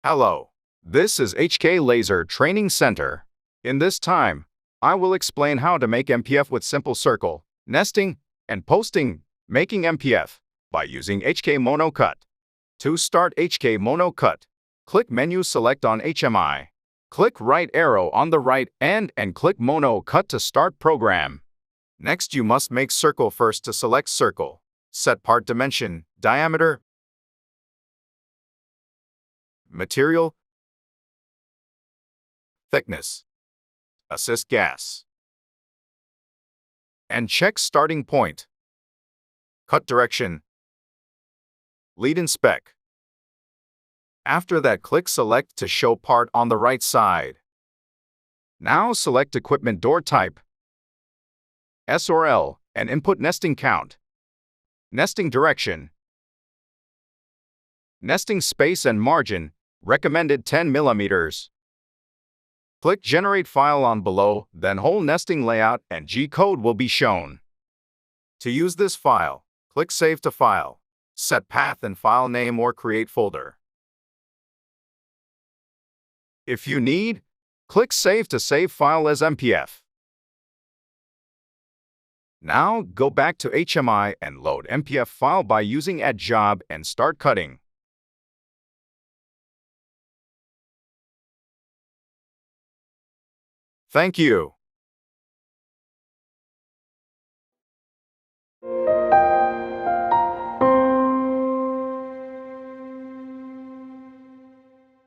Hello, this is HK Laser Training Center. In this time, I will explain how to make MPF with simple circle, nesting, and posting, making MPF by using HK Monocut. To start HK Monocut, click Menu, select on HMI. Click right arrow on the right and click Monocut to start program. Next, you must make circle first. To select circle, set part dimension, diameter, material, thickness, assist gas, and check starting point, cut direction, lead and spec. After that, click select to show part on the right side. Now select equipment door type, S or L, and input nesting count, nesting direction, nesting space and margin, recommended 10 millimeters. Click Generate File on below, then whole nesting layout and G-code will be shown. To use this file, click Save to File, set path and file name or create folder. If you need, click Save to save file as MPF. Now go back to HMI and load MPF file by using Add Job and start cutting. Thank you.